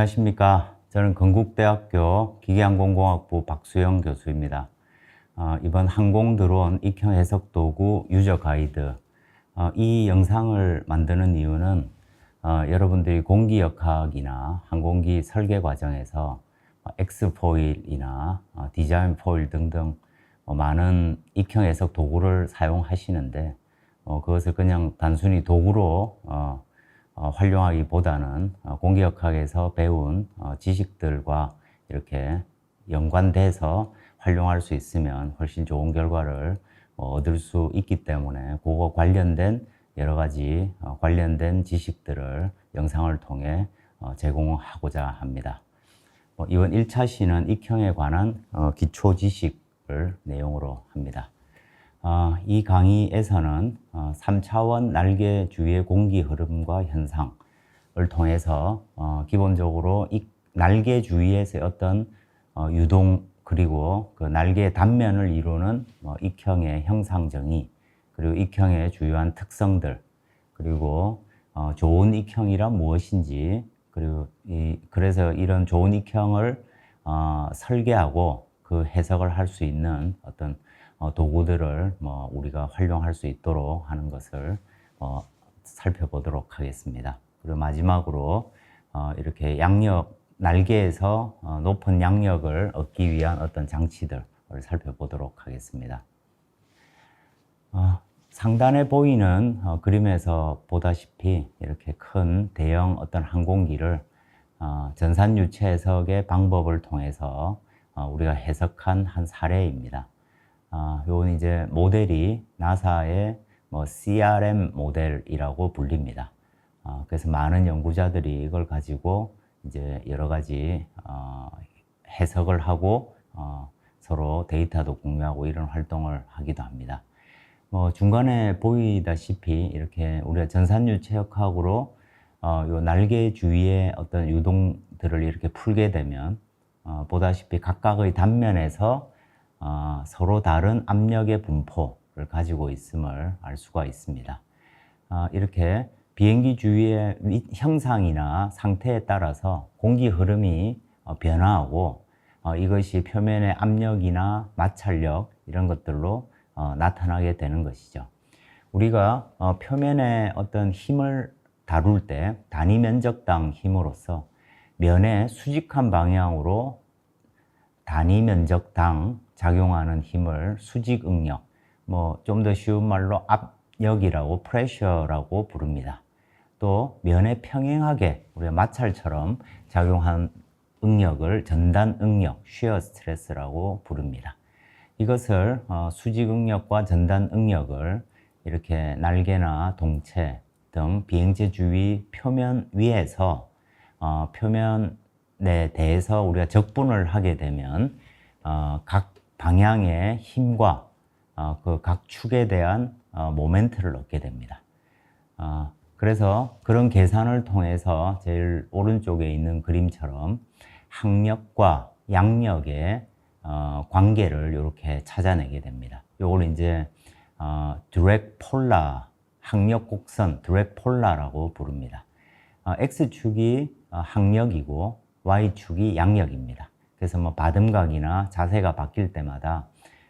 안녕하십니까. 저는 건국대학교 기계항공공학부 박수영 교수입니다. 이번 항공 드론 익형 해석 도구 유저 가이드, 이 영상을 만드는 이유는 여러분들이 공기역학이나 항공기 설계 과정에서 X포일이나 디자인 포일 등등 많은 익형 해석 도구를 사용하시는데 그것을 그냥 단순히 도구로 활용하기보다는 공기역학에서 배운 지식들과 이렇게 연관돼서 활용할 수 있으면 훨씬 좋은 결과를 얻을 수 있기 때문에 그거 관련된 여러 가지 관련된 지식들을 영상을 통해 제공하고자 합니다. 이번 1차 시는 익형에 관한 기초 지식을 내용으로 합니다. 이 강의에서는 3차원 날개 주위의 공기 흐름과 현상을 통해서 기본적으로 이 날개 주위에서의 어떤 유동 그리고 그 날개의 단면을 이루는 익형의 형상 정의, 그리고 익형의 주요한 특성들, 그리고 좋은 익형이란 무엇인지, 그리고 그래서 이런 좋은 익형을 설계하고 그 해석을 할 수 있는 어떤 도구들을 우리가 활용할 수 있도록 하는 것을 살펴보도록 하겠습니다. 그리고 마지막으로 이렇게 양력, 날개에서 높은 양력을 얻기 위한 어떤 장치들을 살펴보도록 하겠습니다. 상단에 보이는 그림에서 보다시피 이렇게 큰 대형 어떤 항공기를 전산 유체 해석의 방법을 통해서 우리가 해석한 한 사례입니다. 요건 이제 모델이 나사의 CRM 모델이라고 불립니다. 그래서 많은 연구자들이 이걸 가지고 이제 여러 가지 해석을 하고 서로 데이터도 공유하고 이런 활동을 하기도 합니다. 중간에 보이다시피 이렇게 우리가 전산유체역학으로 요 날개 주위의 어떤 유동들을 이렇게 풀게 되면 보다시피 각각의 단면에서 서로 다른 압력의 분포를 가지고 있음을 알 수가 있습니다. 이렇게 비행기 주위의 형상이나 상태에 따라서 공기 흐름이 변화하고 이것이 표면의 압력이나 마찰력 이런 것들로 나타나게 되는 것이죠. 우리가 표면의 어떤 힘을 다룰 때 단위 면적당 힘으로써 면의 수직한 방향으로 단위 면적당 작용하는 힘을 수직 응력, 좀 더 쉬운 말로 압력이라고 pressure라고 부릅니다. 또 면에 평행하게 우리가 마찰처럼 작용한 응력을 전단 응력, shear stress라고 부릅니다. 이것을 수직 응력과 전단 응력을 이렇게 날개나 동체 등 비행체 주위 표면 위에서 표면에 대해서 우리가 적분을 하게 되면 각 방향의 힘과 그 각 축에 대한 모멘트를 얻게 됩니다. 그래서 그런 계산을 통해서 제일 오른쪽에 있는 그림처럼 항력과 양력의 관계를 이렇게 찾아내게 됩니다. 요걸 이제 direct polar, 항력 곡선 direct polar라고 부릅니다. X축이 항력이고 Y축이 양력입니다. 그래서 바듬각이나 자세가 바뀔 때마다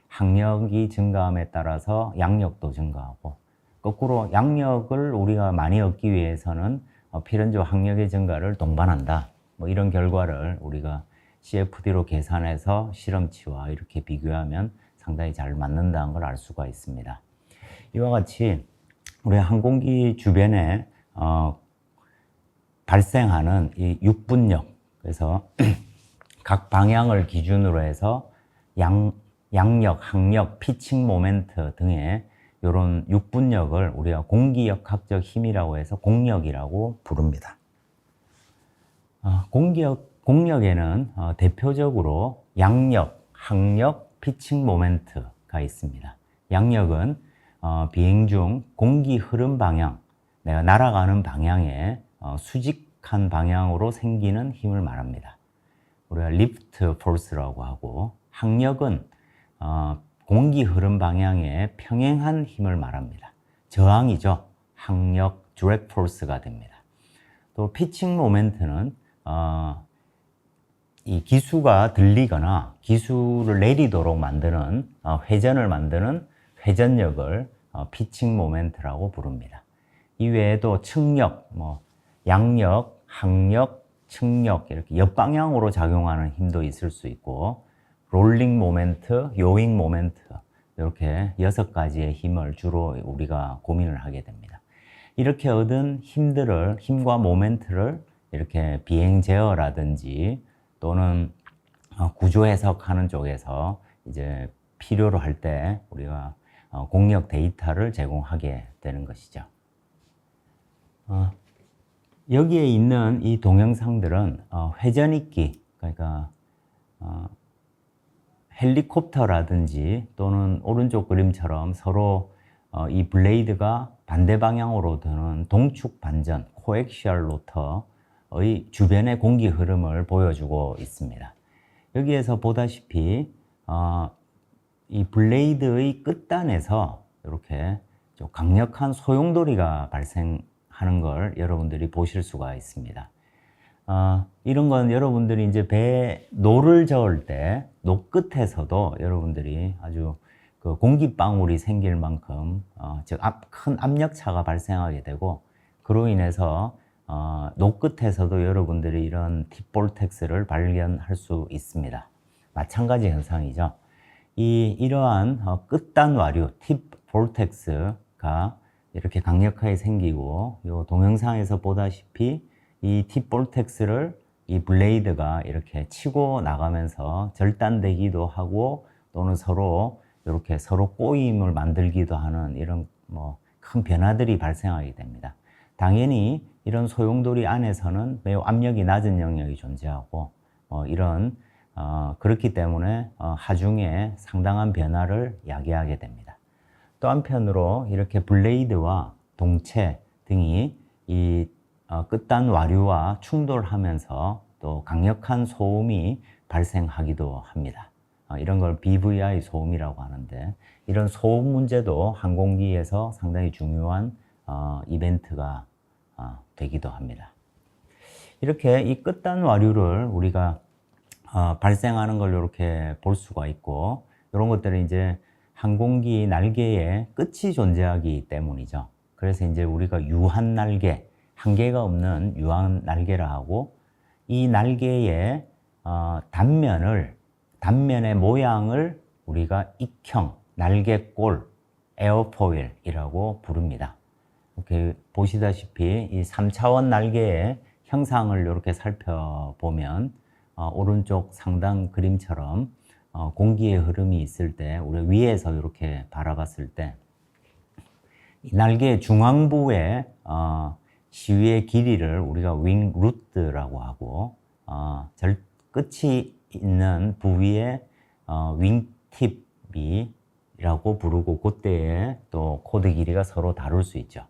항력이 증가함에 따라서 양력도 증가하고, 거꾸로 양력을 우리가 많이 얻기 위해서는 필연적으로 항력의 증가를 동반한다. 이런 결과를 우리가 CFD로 계산해서 실험치와 이렇게 비교하면 상당히 잘 맞는다는 걸 알 수가 있습니다. 이와 같이 우리 항공기 주변에 발생하는 이 육분력, 그래서 각 방향을 기준으로 해서 양력, 항력, 피칭 모멘트 등의 이런 육분력을 우리가 공기역학적 힘이라고 해서 공력이라고 부릅니다. 공력에는 대표적으로 양력, 항력, 피칭 모멘트가 있습니다. 양력은 비행 중 공기 흐름 방향, 내가 날아가는 방향에 수직한 방향으로 생기는 힘을 말합니다. 우리가 리프트 포스라고 하고, 항력은 공기 흐름 방향에 평행한 힘을 말합니다. 저항이죠. 항력, 드랙 포스가 됩니다. 또 피칭 모멘트는 이 기수가 들리거나 기수를 내리도록 만드는 회전을 만드는 회전력을 피칭 모멘트라고 부릅니다. 이 외에도 측력, 양력, 항력, 측력 이렇게 역방향으로 작용하는 힘도 있을 수 있고 롤링 모멘트, 요잉 모멘트 이렇게 6가지의 힘을 주로 우리가 고민을 하게 됩니다. 이렇게 얻은 힘과 모멘트를 이렇게 비행 제어라든지 또는 구조 해석하는 쪽에서 이제 필요로 할 때 우리가 공력 데이터를 제공하게 되는 것이죠. 여기에 있는 이 동영상들은 회전익기, 그러니까 헬리콥터라든지 또는 오른쪽 그림처럼 서로 이 블레이드가 반대 방향으로 드는 동축 반전, 코엑시얼 로터의 주변의 공기 흐름을 보여주고 있습니다. 여기에서 보다시피 이 블레이드의 끝단에서 이렇게 좀 강력한 소용돌이가 발생하는 걸 여러분들이 보실 수가 있습니다. 이런 건 여러분들이 이제 노를 저을 때 노 끝에서도 여러분들이 아주 그 공기방울이 생길 만큼 큰 압력차가 발생하게 되고 그로 인해서 노 끝에서도 여러분들이 이런 팁 볼텍스를 발견할 수 있습니다. 마찬가지 현상이죠. 이러한 끝단 와류 팁 볼텍스가 이렇게 강력하게 생기고 이 동영상에서 보다시피 이 팁 볼텍스를 이 블레이드가 이렇게 치고 나가면서 절단되기도 하고 또는 이렇게 서로 꼬임을 만들기도 하는 이런 큰 변화들이 발생하게 됩니다. 당연히 이런 소용돌이 안에서는 매우 압력이 낮은 영역이 존재하고 그렇기 때문에 하중에 상당한 변화를 야기하게 됩니다. 또 한편으로 이렇게 블레이드와 동체 등이 이 끝단 와류와 충돌하면서 또 강력한 소음이 발생하기도 합니다. 이런 걸 BVI 소음이라고 하는데 이런 소음 문제도 항공기에서 상당히 중요한 이벤트가 되기도 합니다. 이렇게 이 끝단 와류를 우리가 발생하는 걸 이렇게 볼 수가 있고 이런 것들은 이제 항공기 날개에 끝이 존재하기 때문이죠. 그래서 이제 우리가 유한 날개, 한계가 없는 유한 날개라 하고 이 날개의 단면의 모양을 우리가 익형, 날개꼴, 에어포일이라고 부릅니다. 이렇게 보시다시피 이 3차원 날개의 형상을 이렇게 살펴보면 오른쪽 상단 그림처럼 공기의 흐름이 있을 때 우리 위에서 이렇게 바라봤을 때 이 날개의 중앙부의 시위의 길이를 우리가 윙 루트라고 하고 끝이 있는 부위의 윙팁이라고 부르고 그때의 또 코드 길이가 서로 다를 수 있죠.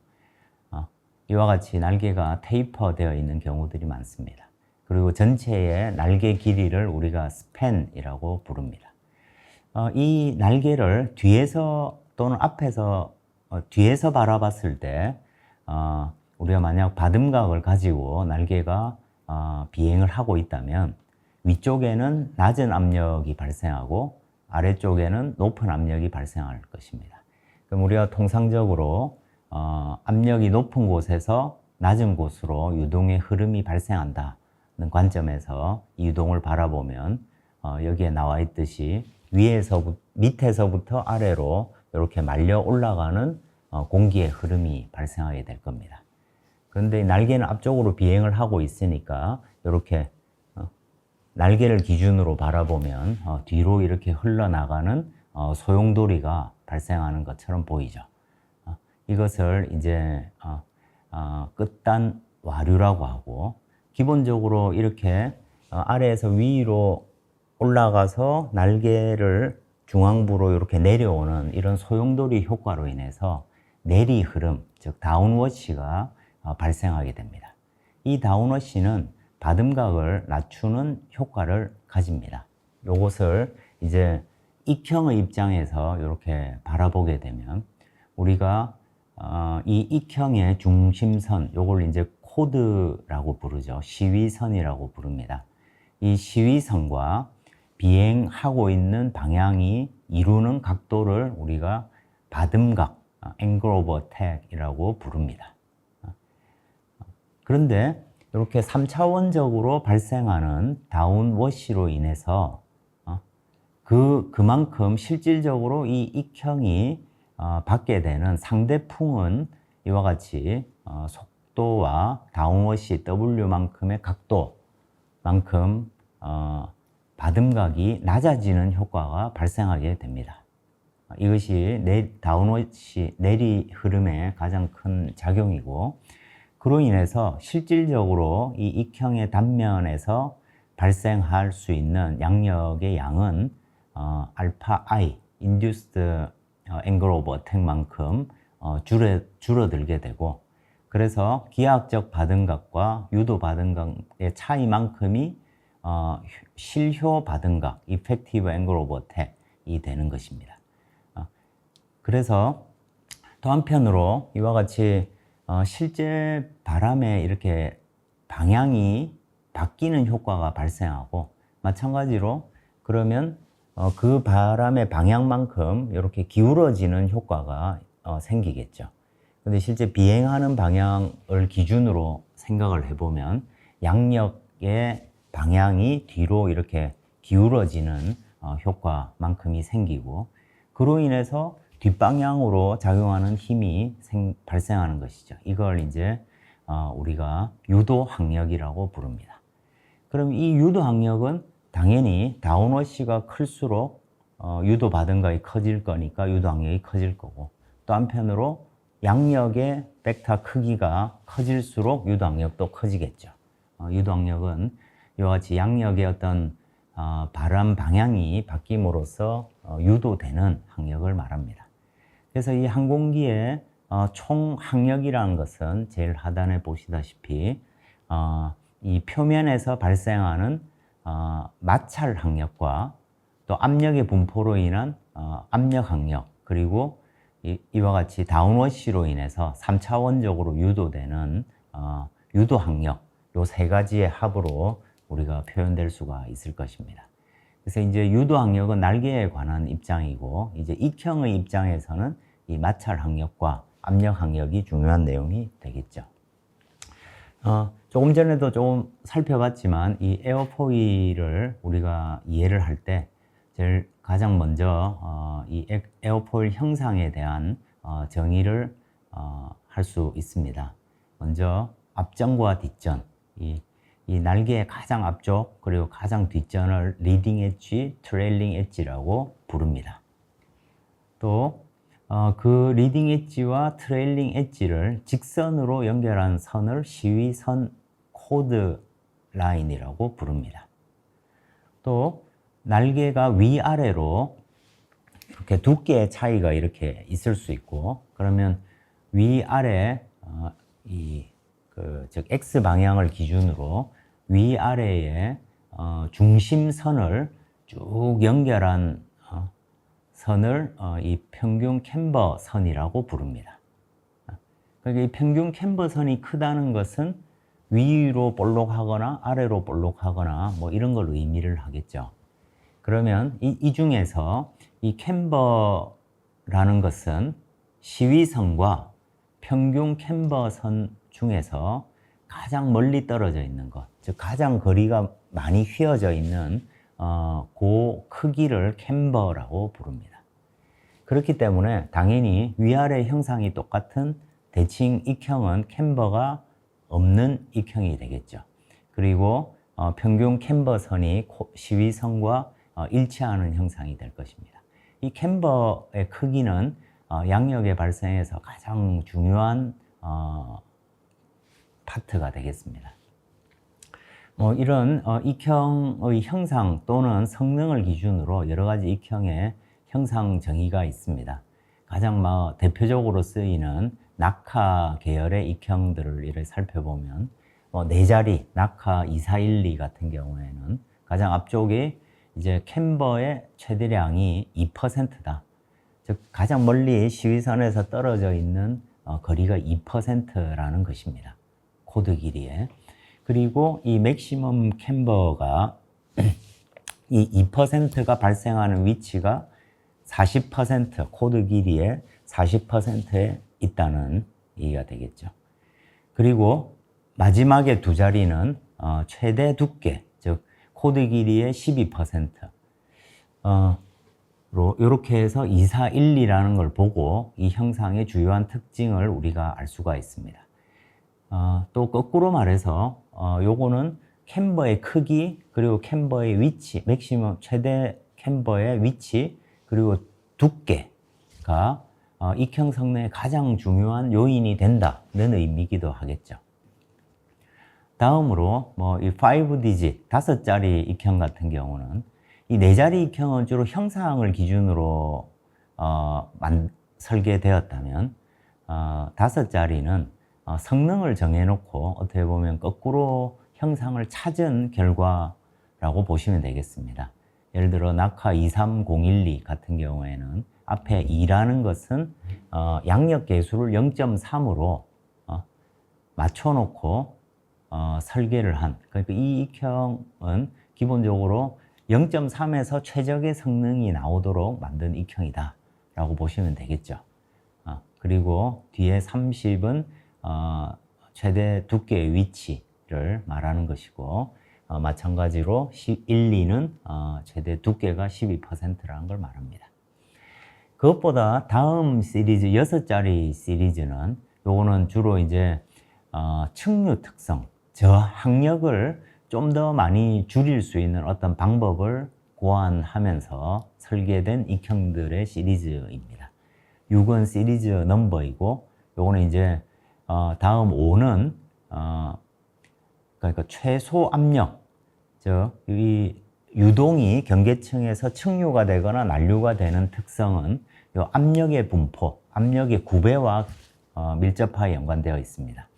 이와 같이 날개가 테이퍼 되어 있는 경우들이 많습니다. 그리고 전체의 날개 길이를 우리가 스팬이라고 부릅니다. 이 날개를 뒤에서 또는 앞에서 뒤에서 바라봤을 때 우리가 만약 받음각을 가지고 날개가 비행을 하고 있다면 위쪽에는 낮은 압력이 발생하고 아래쪽에는 높은 압력이 발생할 것입니다. 그럼 우리가 통상적으로 압력이 높은 곳에서 낮은 곳으로 유동의 흐름이 발생한다는 관점에서 이 유동을 바라보면 여기에 나와 있듯이 밑에서부터 아래로 이렇게 말려 올라가는 공기의 흐름이 발생하게 될 겁니다. 그런데 날개는 앞쪽으로 비행을 하고 있으니까 이렇게 날개를 기준으로 바라보면 뒤로 이렇게 흘러나가는 소용돌이가 발생하는 것처럼 보이죠. 이것을 이제 끝단 와류라고 하고 기본적으로 이렇게 아래에서 위로 올라가서 날개를 중앙부로 이렇게 내려오는 이런 소용돌이 효과로 인해서 내리 흐름, 즉 다운워시가 발생하게 됩니다. 이 다운워시는 받음각을 낮추는 효과를 가집니다. 이것을 이제 익형의 입장에서 이렇게 바라보게 되면 우리가 이 익형의 중심선, 요걸 이제 코드라고 부르죠. 시위선이라고 부릅니다. 이 시위선과 비행하고 있는 방향이 이루는 각도를 우리가 받음각, angle of attack이라고 부릅니다. 그런데 이렇게 3차원적으로 발생하는 다운워시로 인해서 그만큼 실질적으로 이 익형이 받게 되는 상대풍은 이와 같이 속도와 다운워시 W만큼의 각도만큼 받음각이 낮아지는 효과가 발생하게 됩니다. 이것이 다운워시 내리 흐름의 가장 큰 작용이고, 그로 인해서 실질적으로 이 익형의 단면에서 발생할 수 있는 양력의 양은 알파 I, induced angle of attack만큼 줄어들게 되고, 그래서 기하학적 받음각과 유도 받음각의 차이만큼이 실효 받음각, effective angle of attack이 되는 것입니다. 그래서 또 한편으로 이와 같이 실제 바람에 이렇게 방향이 바뀌는 효과가 발생하고, 마찬가지로 그러면 그 바람의 방향만큼 이렇게 기울어지는 효과가 생기겠죠. 근데 실제 비행하는 방향을 기준으로 생각을 해보면 양력의 방향이 뒤로 이렇게 기울어지는 효과만큼이 생기고, 그로 인해서 뒷방향으로 작용하는 힘이 발생하는 것이죠. 이걸 이제 우리가 유도항력이라고 부릅니다. 그럼 이 유도항력은 당연히 다운워시가 클수록 유도받은 것이 커질 거니까 유도항력이 커질 거고, 또 한편으로 양력의 벡터 크기가 커질수록 유도항력도 커지겠죠. 유도항력은 이와 같이 양력의 어떤 바람 방향이 바뀜으로써 유도되는 항력을 말합니다. 그래서 이 항공기의 총 항력이라는 것은 제일 하단에 보시다시피 이 표면에서 발생하는 마찰 항력과 또 압력의 분포로 인한 압력 항력, 그리고 이와 같이 다운워시로 인해서 3차원적으로 유도되는 유도 항력, 요 세 가지의 합으로 우리가 표현될 수가 있을 것입니다. 그래서 이제 유도 항력은 날개에 관한 입장이고, 이제 익형의 입장에서는 이 마찰 항력과 압력 항력이 중요한 내용이 되겠죠. 조금 전에도 조금 살펴봤지만 이 에어포일을 우리가 이해를 할 때 제일 가장 먼저 이 에어포일 형상에 대한 정의를 할 수 있습니다. 먼저 앞전과 뒷전, 이 날개의 가장 앞쪽 그리고 가장 뒷전을 리딩 엣지, 트레일링 엣지라고 부릅니다. 또 그 리딩 엣지와 트레일링 엣지를 직선으로 연결한 선을 시위선 코드 라인이라고 부릅니다. 또 날개가 위아래로 이렇게 두께의 차이가 이렇게 있을 수 있고, 그러면 위아래 즉 X 방향을 기준으로 위아래에 중심선을 쭉 연결한 선을 이 평균 캠버 선이라고 부릅니다. 그러니까 이 평균 캠버 선이 크다는 것은 위로 볼록하거나 아래로 볼록하거나 뭐 이런 걸 의미를 하겠죠. 그러면 이 중에서 이 캠버라는 것은 시위선과 평균 캠버선 중에서 가장 멀리 떨어져 있는 것, 즉 가장 거리가 많이 휘어져 있는 그 크기를 캠버라고 부릅니다. 그렇기 때문에 당연히 위아래 형상이 똑같은 대칭 익형은 캠버가 없는 익형이 되겠죠. 그리고 평균 캠버선이 시위선과 일치하는 형상이 될 것입니다. 이 캠버의 크기는 양력의 발생에서 가장 중요한 파트가 되겠습니다. 이런 익형의 형상 또는 성능을 기준으로 여러 가지 익형의 형상 정의가 있습니다. 가장 대표적으로 쓰이는 낙하 계열의 익형들을 이렇게 살펴보면 네 자리 낙하 2412 같은 경우에는 가장 앞쪽에 이제 캠버의 최대량이 2%다. 즉 가장 멀리 시위선에서 떨어져 있는 거리가 2%라는 것입니다. 코드 길이에. 그리고 이 맥시멈 캠버가 이 2%가 발생하는 위치가 40% 코드 길이의 40%에 있다는 얘기가 되겠죠. 그리고 마지막에 두 자리는 최대 두께, 즉 코드 길이의 12%. 이렇게 해서 2, 4, 1, 2라는 걸 보고 이 형상의 주요한 특징을 우리가 알 수가 있습니다. 또 거꾸로 말해서 요거는 캠버의 크기, 그리고 캠버의 위치, 맥시멈 최대 캠버의 위치, 그리고 두께가 익형 성능의 가장 중요한 요인이 된다는 의미이기도 하겠죠. 다음으로 이 5디짓, 5자리 익형 같은 경우는 이 4자리 익형은 주로 형상을 기준으로 설계되었다면 5자리는 성능을 정해놓고 어떻게 보면 거꾸로 형상을 찾은 결과라고 보시면 되겠습니다. 예를 들어 낙하 23012 같은 경우에는 앞에 2라는 것은 양력 계수를 0.3으로 맞춰놓고 설계를 한, 그러니까 이 익형은 기본적으로 0.3에서 최적의 성능이 나오도록 만든 익형이다 라고 보시면 되겠죠. 그리고 뒤에 30은 최대 두께의 위치를 말하는 것이고, 마찬가지로 1, 2는 최대 두께가 12%라는 걸 말합니다. 그것보다 다음 시리즈 6자리 시리즈는 요거는 주로 이제 측류 특성, 저항력을 좀 더 많이 줄일 수 있는 어떤 방법을 고안하면서 설계된 익형들의 시리즈입니다. 6은 시리즈 넘버이고, 요거는 이제 다음 5는 그러니까 최소 압력, 즉 이 유동이 경계층에서 측류가 되거나 난류가 되는 특성은 요 압력의 분포, 압력의 구배와 밀접하게 연관되어 있습니다.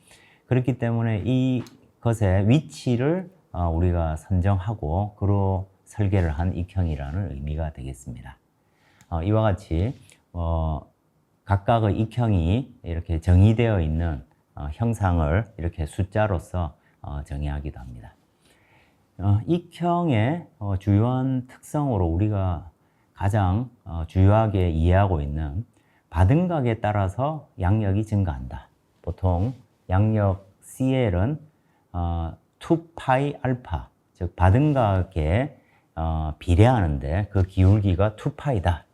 그렇기 때문에 이것의 위치를 우리가 선정하고 그로 설계를 한 익형이라는 의미가 되겠습니다. 이와 같이 각각의 익형이 이렇게 정의되어 있는 형상을 이렇게 숫자로서 정의하기도 합니다. 익형의 주요한 특성으로 우리가 가장 주요하게 이해하고 있는 받은 각에 따라서 양력이 증가한다. 보통 양력 CL은 2파이 알파, 즉 받은 각에 비례하는데 그 기울기가 2파이다.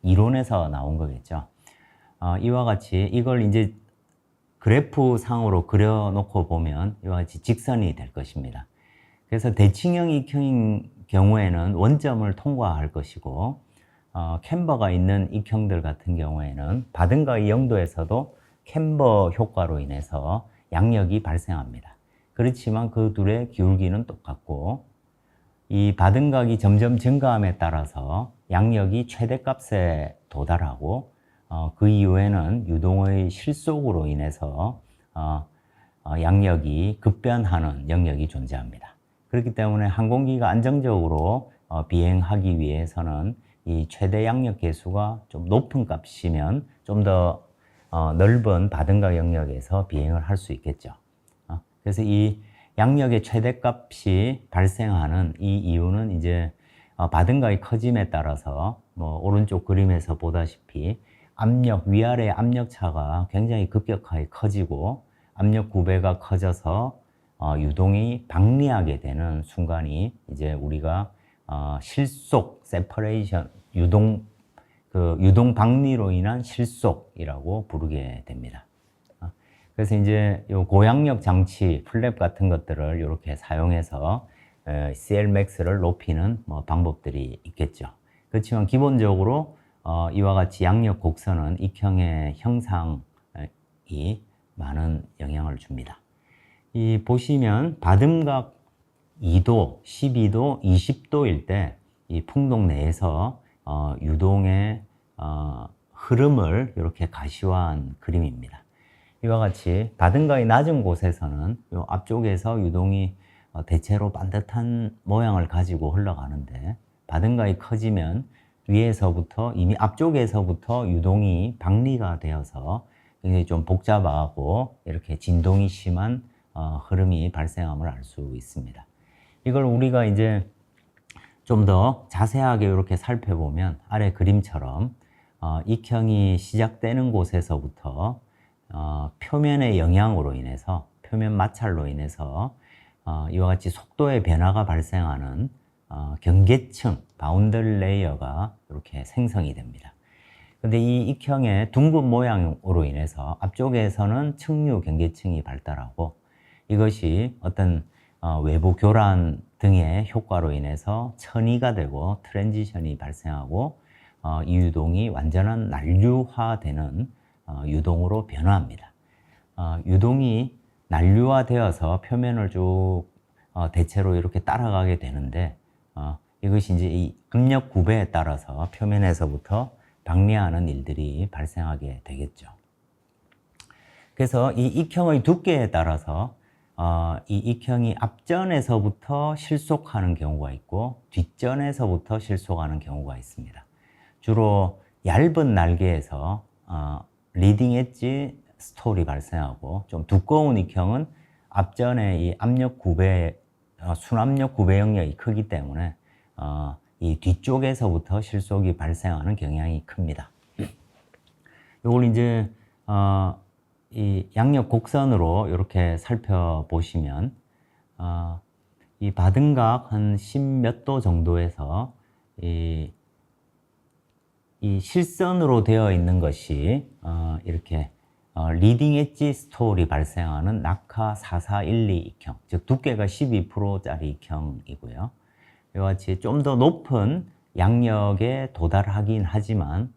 이론에서 나온 거겠죠. 이와 같이 이걸 이제 그래프 상으로 그려놓고 보면 이와 같이 직선이 될 것입니다. 그래서 대칭형 익형인 경우에는 원점을 통과할 것이고, 캠버가 있는 익형들 같은 경우에는 받은 각의 0도에서도 캠버 효과로 인해서 양력이 발생합니다. 그렇지만 그 둘의 기울기는 똑같고, 이 받은 각이 점점 증가함에 따라서 양력이 최대값에 도달하고, 그 이후에는 유동의 실속으로 인해서 양력이 급변하는 영역이 존재합니다. 그렇기 때문에 항공기가 안정적으로 비행하기 위해서는 이 최대 양력 계수가 좀 높은 값이면 좀 더 넓은 받은 각 영역에서 비행을 할 수 있겠죠. 그래서 이 양력의 최대값이 발생하는 이 이유는 이제 받은 각이 커짐에 따라서 오른쪽 그림에서 보다시피 압력, 위아래 압력 차가 굉장히 급격하게 커지고 압력 구배가 커져서 유동이 방리하게 되는 순간이 이제 우리가 실속, 세퍼레이션, 유동 방리로 인한 실속이라고 부르게 됩니다. 그래서 이제 요 고양력 장치, 플랩 같은 것들을 이렇게 사용해서 CLmax를 높이는 방법들이 있겠죠. 그렇지만 기본적으로 이와 같이 양력 곡선은 익형의 형상이 많은 영향을 줍니다. 보시면 받음각 2도, 12도, 20도일 때 이 풍동 내에서 유동의 흐름을 이렇게 가시화한 그림입니다. 이와 같이 받음각이 낮은 곳에서는 이 앞쪽에서 유동이 대체로 반듯한 모양을 가지고 흘러가는데, 받음각이 커지면 위에서부터 이미 앞쪽에서부터 유동이 방리가 되어서 굉장히 좀 복잡하고 이렇게 진동이 심한 흐름이 발생함을 알 수 있습니다. 이걸 우리가 이제 좀 더 자세하게 이렇게 살펴보면 아래 그림처럼 익형이 시작되는 곳에서부터 표면의 영향으로 인해서, 표면 마찰로 인해서 이와 같이 속도의 변화가 발생하는 경계층, 바운더리 레이어가 이렇게 생성이 됩니다. 근데 이 익형의 둥근 모양으로 인해서 앞쪽에서는 측류 경계층이 발달하고, 이것이 어떤 외부 교란 등의 효과로 인해서 천이가 되고 트랜지션이 발생하고 이 유동이 완전한 난류화되는 유동으로 변화합니다. 유동이 난류화되어서 표면을 쭉 대체로 이렇게 따라가게 되는데, 이것이 이제 이 압력 구배에 따라서 표면에서부터 방리하는 일들이 발생하게 되겠죠. 그래서 이 익형의 두께에 따라서 이 익형이 앞전에서부터 실속하는 경우가 있고 뒷전에서부터 실속하는 경우가 있습니다. 주로 얇은 날개에서 리딩 엣지 스톨이 발생하고, 좀 두꺼운 익형은 앞전에 이 압력 구배, 순압력 구배 영역이 크기 때문에 이 뒤쪽에서부터 실속이 발생하는 경향이 큽니다. 이걸 이제 이 양력 곡선으로 이렇게 살펴보시면 이 바등각 한 10몇 도 정도에서 이 실선으로 되어 있는 것이 이렇게 리딩 엣지 스톨이 발생하는 낙하 4412 익형, 즉 두께가 12%짜리 익형이고요. 이와 같이 좀 더 높은 양력에 도달하긴 하지만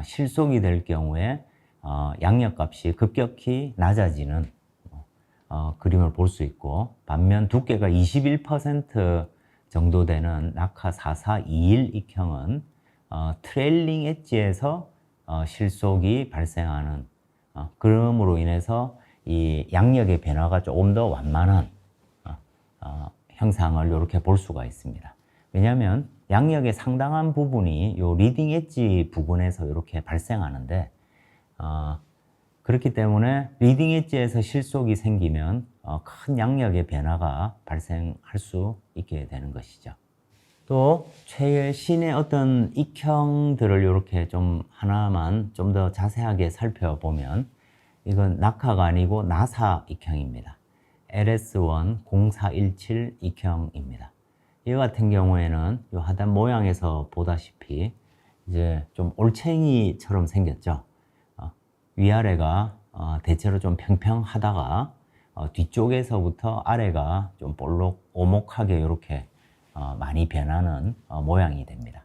실속이 될 경우에 양력값이 급격히 낮아지는 그림을 볼 수 있고, 반면 두께가 21% 정도 되는 낙하 4421 익형은 트레일링 엣지에서 실속이 발생하는, 그러므로 인해서 이 양력의 변화가 조금 더 완만한 형상을 이렇게 볼 수가 있습니다. 왜냐하면 양력의 상당한 부분이 요 리딩 엣지 부분에서 이렇게 발생하는데, 그렇기 때문에 리딩 엣지에서 실속이 생기면 큰 양력의 변화가 발생할 수 있게 되는 것이죠. 또 최신의 어떤 익형들을 이렇게 좀 하나만 좀 더 자세하게 살펴보면, 이건 낙하가 아니고 나사 익형입니다. LS1 0417 익형입니다. 이 같은 경우에는 이 하단 모양에서 보다시피 이제 좀 올챙이처럼 생겼죠. 위아래가 대체로 좀 평평하다가 뒤쪽에서부터 아래가 좀 볼록 오목하게 이렇게 많이 변하는 모양이 됩니다.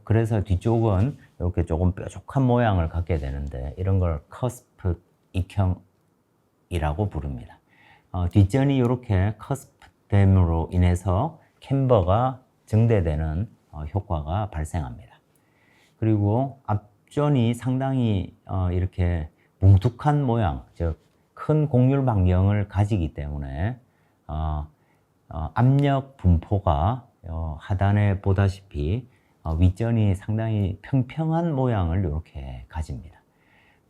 그래서 뒤쪽은 이렇게 조금 뾰족한 모양을 갖게 되는데, 이런 걸 커스프 익형이라고 부릅니다. 뒷전이 이렇게 커스프됨으로 인해서 캠버가 증대되는 효과가 발생합니다. 그리고 앞전이 상당히 이렇게 뭉툭한 모양, 즉 큰 곡률 반경을 가지기 때문에 압력 분포가 하단에 보다시피 윗전이 상당히 평평한 모양을 이렇게 가집니다.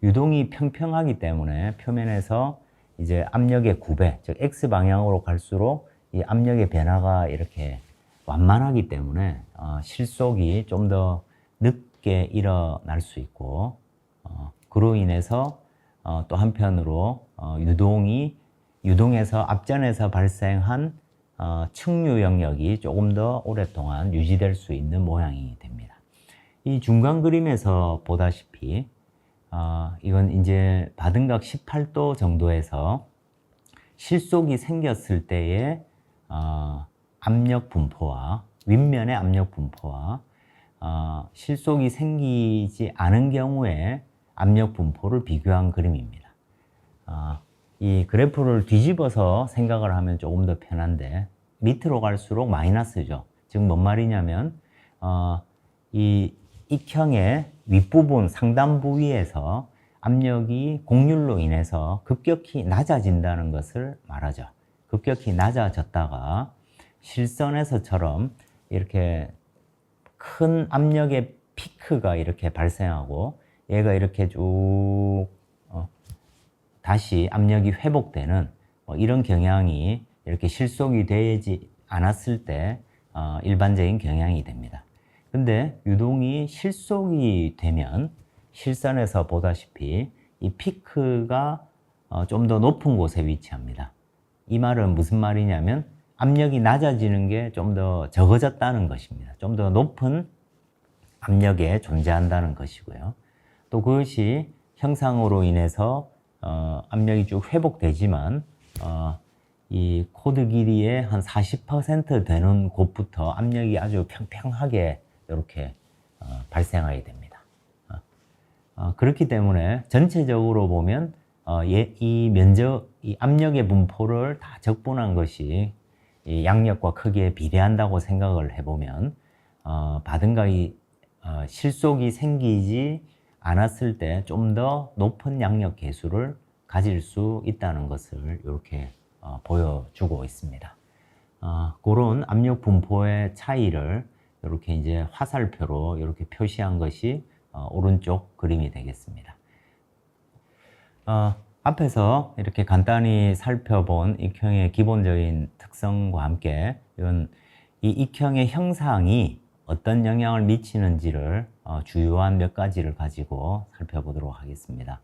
유동이 평평하기 때문에 표면에서 이제 압력의 구배, 즉 X 방향으로 갈수록 이 압력의 변화가 이렇게 완만하기 때문에 실속이 좀 더 늦게 일어날 수 있고, 그로 인해서 또 한편으로 유동에서 앞전에서 발생한 측류 영역이 조금 더 오랫동안 유지될 수 있는 모양이 됩니다. 이 중간 그림에서 보다시피 이건 이제 바등각 18도 정도에서 실속이 생겼을 때의 압력 분포와 윗면의 압력 분포와 실속이 생기지 않은 경우에 압력 분포를 비교한 그림입니다. 이 그래프를 뒤집어서 생각을 하면 조금 더 편한데, 밑으로 갈수록 마이너스죠. 즉 뭔 말이냐면 이 익형의 윗부분 상단 부위에서 압력이 곡률로 인해서 급격히 낮아진다는 것을 말하죠. 급격히 낮아졌다가 실선에서처럼 이렇게 큰 압력의 피크가 이렇게 발생하고, 얘가 이렇게 쭉 다시 압력이 회복되는 뭐 이런 경향이 이렇게 실속이 되지 않았을 때 일반적인 경향이 됩니다. 근데 유동이 실속이 되면 실선에서 보다시피 이 피크가 좀 더 높은 곳에 위치합니다. 이 말은 무슨 말이냐면 압력이 낮아지는 게 좀 더 적어졌다는 것입니다. 좀 더 높은 압력에 존재한다는 것이고요. 또 그것이 형상으로 인해서 압력이 쭉 회복되지만 이 코드 길이의 한 40% 되는 곳부터 압력이 아주 평평하게 이렇게 발생하게 됩니다. 그렇기 때문에 전체적으로 보면 이 압력의 분포를 다 적분한 것이 이 양력과 크기에 비례한다고 생각을 해보면 바등각이 실속이 생기지 않았을 때 좀 더 높은 양력 계수를 가질 수 있다는 것을 이렇게 보여주고 있습니다. 그런 압력 분포의 차이를 이렇게 이제 화살표로 이렇게 표시한 것이 오른쪽 그림이 되겠습니다. 앞에서 이렇게 간단히 살펴본 익형의 기본적인 특성과 함께 이 익형의 형상이 어떤 영향을 미치는지를 주요한 몇 가지를 가지고 살펴보도록 하겠습니다.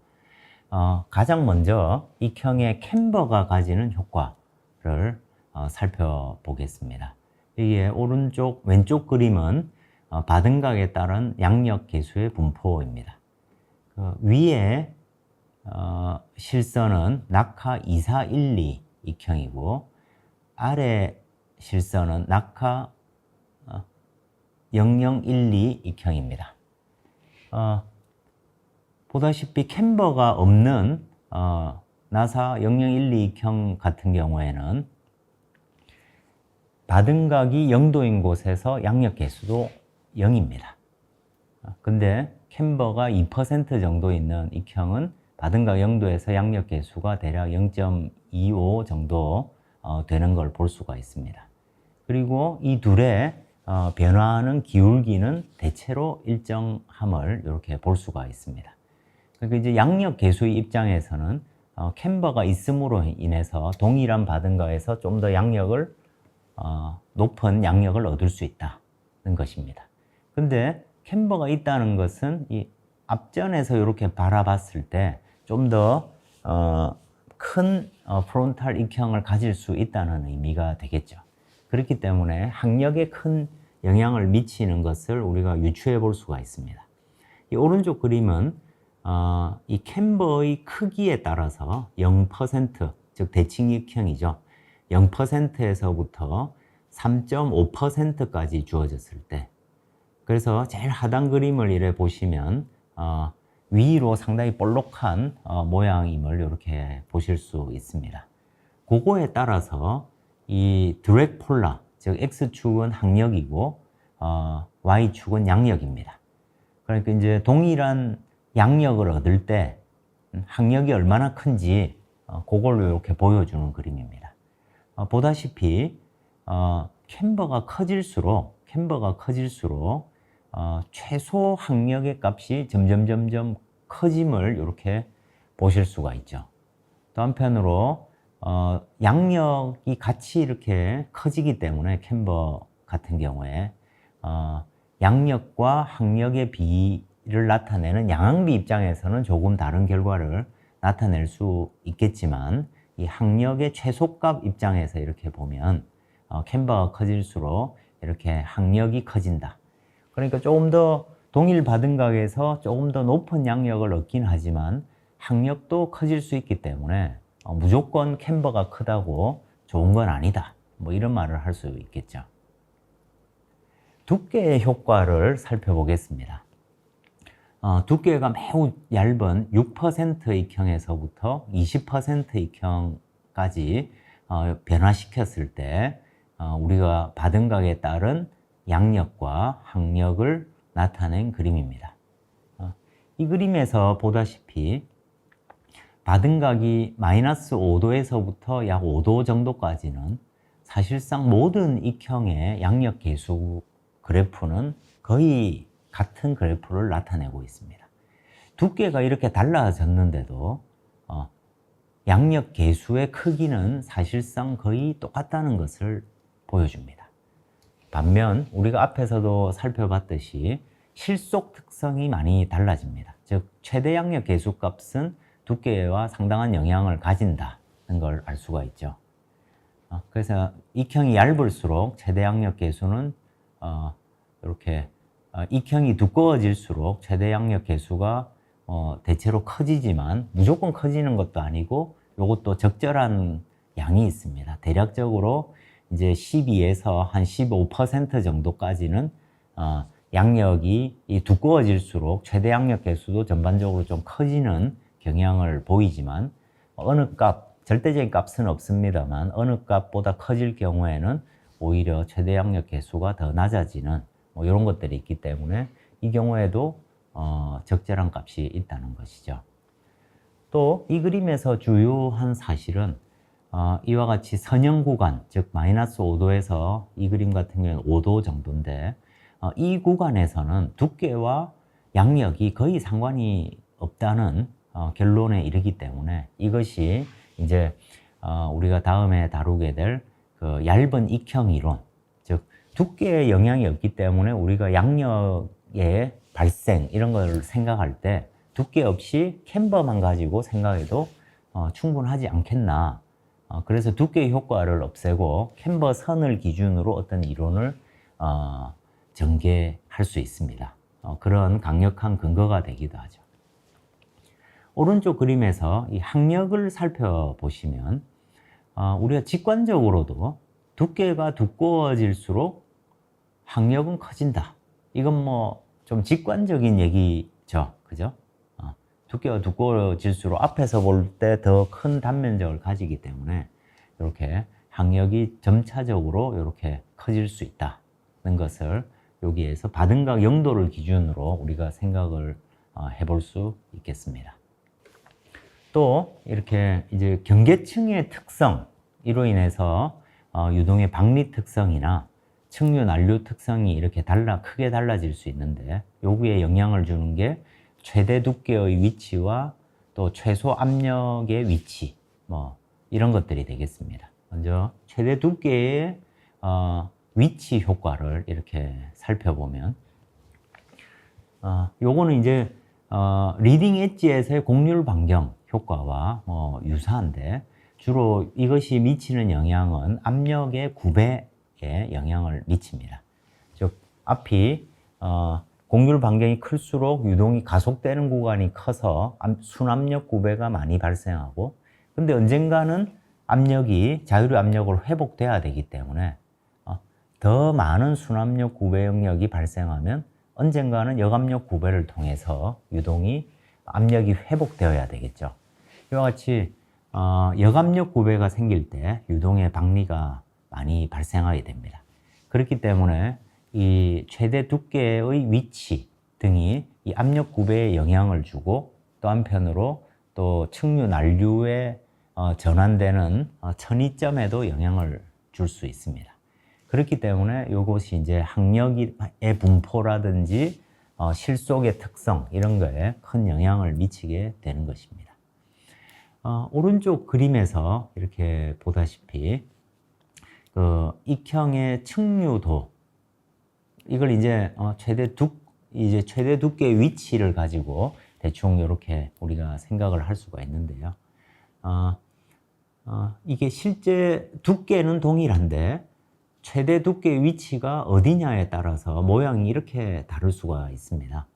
가장 먼저 익형의 캠버가 가지는 효과를 살펴보겠습니다. 이게 왼쪽 그림은 바등각에 따른 양력 계수의 분포입니다. 위에 실선은 낙하 2412 익형이고 아래 실선은 낙하 0012 익형입니다. 보다시피 캠버가 없는 나사 0012 익형 같은 경우에는 바등각이 0도인 곳에서 양력 계수도 0입니다. 근데 캠버가 2% 정도 있는 익형은 바등각 0도에서 양력 계수가 대략 0.25 정도 되는 걸 볼 수가 있습니다. 그리고 이 둘의 변화하는 기울기는 대체로 일정함을 이렇게 볼 수가 있습니다. 그러니까 이제 양력 계수의 입장에서는 캠버가 있음으로 인해서 동일한 바등각에서 좀 더 높은 양력을 얻을 수 있다는 것입니다. 근데 캠버가 있다는 것은 이 앞전에서 이렇게 바라봤을 때 좀 더 큰 프론탈 익형을 가질 수 있다는 의미가 되겠죠. 그렇기 때문에 학력에 큰 영향을 미치는 것을 우리가 유추해 볼 수가 있습니다. 이 오른쪽 그림은 이 캠버의 크기에 따라서 0%, 즉 대칭 익형이죠. 0%에서부터 3.5%까지 주어졌을 때, 그래서 제일 하단 그림을 이래 보시면 위로 상당히 볼록한 모양임을 이렇게 보실 수 있습니다. 그거에 따라서 이 디렉폴라, 즉 X축은 항력이고 Y축은 양력입니다. 그러니까 이제 동일한 양력을 얻을 때 항력이 얼마나 큰지 그걸로 이렇게 보여주는 그림입니다. 보다시피 캠버가 커질수록 최소 항력의 값이 점점 커짐을 이렇게 보실 수가 있죠. 또 한편으로 양력이 같이 이렇게 커지기 때문에 캠버 같은 경우에 양력과 항력의 비를 나타내는 양항비 입장에서는 조금 다른 결과를 나타낼 수 있겠지만 이 항력의 최소값 입장에서 이렇게 보면 캠버가 커질수록 이렇게 항력이 커진다. 그러니까 조금 더 동일 바등각에서 조금 더 높은 양력을 얻긴 하지만 항력도 커질 수 있기 때문에 무조건 캠버가 크다고 좋은 건 아니다. 뭐 이런 말을 할 수 있겠죠. 두께의 효과를 살펴보겠습니다. 두께가 매우 얇은 6% 익형에서부터 20% 익형까지 변화시켰을 때 우리가 바등각에 따른 양력과 항력을 나타낸 그림입니다. 이 그림에서 보다시피 바등각이 마이너스 5도에서부터 약 5도 정도까지는 사실상 모든 익형의 양력 계수 그래프는 거의 같은 그래프를 나타내고 있습니다. 두께가 이렇게 달라졌는데도 양력 개수의 크기는 사실상 거의 똑같다는 것을 보여줍니다. 반면 우리가 앞에서도 살펴봤듯이 실속 특성이 많이 달라집니다. 즉 최대 양력 개수 값은 두께와 상당한 영향을 가진다는 걸 알 수가 있죠. 그래서 익형이 얇을수록 최대 양력 개수는 이렇게 익형이 두꺼워질수록 최대 양력 개수가 대체로 커지지만 무조건 커지는 것도 아니고 이것도 적절한 양이 있습니다. 대략적으로 이제 12에서 한 15% 정도까지는 양력이 두꺼워질수록 최대 양력 개수도 전반적으로 좀 커지는 경향을 보이지만 어느 값, 절대적인 값은 없습니다만 어느 값보다 커질 경우에는 오히려 최대 양력 개수가 더 낮아지는 이런 것들이 있기 때문에 이 경우에도 적절한 값이 있다는 것이죠. 또 이 그림에서 주요한 사실은 이와 같이 선형 구간, 즉 마이너스 5도에서 이 그림 같은 경우는 5도 정도인데 이 구간에서는 두께와 양력이 거의 상관이 없다는 결론에 이르기 때문에 이것이 이제 우리가 다음에 다루게 될 그 얇은 익형 이론, 즉 두께에 영향이 없기 때문에 우리가 양력의 발생 이런 걸 생각할 때 두께 없이 캠버만 가지고 생각해도 충분하지 않겠나. 그래서 두께 효과를 없애고 캠버 선을 기준으로 어떤 이론을 전개할 수 있습니다. 그런 강력한 근거가 되기도 하죠. 오른쪽 그림에서 이 학력을 살펴보시면 우리가 직관적으로도 두께가 두꺼워질수록 학력은 커진다. 이건 뭐 좀 직관적인 얘기죠. 그죠? 두께가 두꺼워질수록 앞에서 볼 때 더 큰 단면적을 가지기 때문에 이렇게 학력이 점차적으로 이렇게 커질 수 있다는 것을 여기에서 바등각 0도를 기준으로 우리가 생각을 해볼 수 있겠습니다. 또 이렇게 이제 경계층의 특성으로 인해서 유동의 박리 특성이나 층류 난류 특성이 이렇게 크게 달라질 수 있는데 여기에 영향을 주는 게 최대 두께의 위치와 또 최소 압력의 위치 이런 것들이 되겠습니다. 먼저 최대 두께의 위치 효과를 이렇게 살펴보면 요거는 이제 리딩 엣지에서의 곡률 반경 효과와 유사한데 주로 이것이 미치는 영향은 압력의 9배에 영향을 미칩니다. 즉 앞이 곡률 반경이 클수록 유동이 가속되는 구간이 커서 순압력 9배가 많이 발생하고 근데 언젠가는 압력이 자유로 압력으로 회복돼야 되기 때문에 더 많은 순압력 9배 영역이 발생하면 언젠가는 역압력 9배를 통해서 유동이 압력이 회복되어야 되겠죠. 이와 같이 역압력 9배가 생길 때 유동의 박리가 많이 발생하게 됩니다. 그렇기 때문에 이 최대 두께의 위치 등이 이 압력 9배에 영향을 주고 또 한편으로 또 층류 난류에 전환되는 천이점에도 영향을 줄 수 있습니다. 그렇기 때문에 이것이 이제 학력의 분포라든지 실속의 특성 이런 거에 큰 영향을 미치게 되는 것입니다. 오른쪽 그림에서 이렇게 보다시피 익형의 층류도 이걸 이제 최대 두께의 위치를 가지고 대충 이렇게 우리가 생각을 할 수가 있는데요. 이게 실제 두께는 동일한데 최대 두께의 위치가 어디냐에 따라서 모양이 이렇게 다를 수가 있습니다.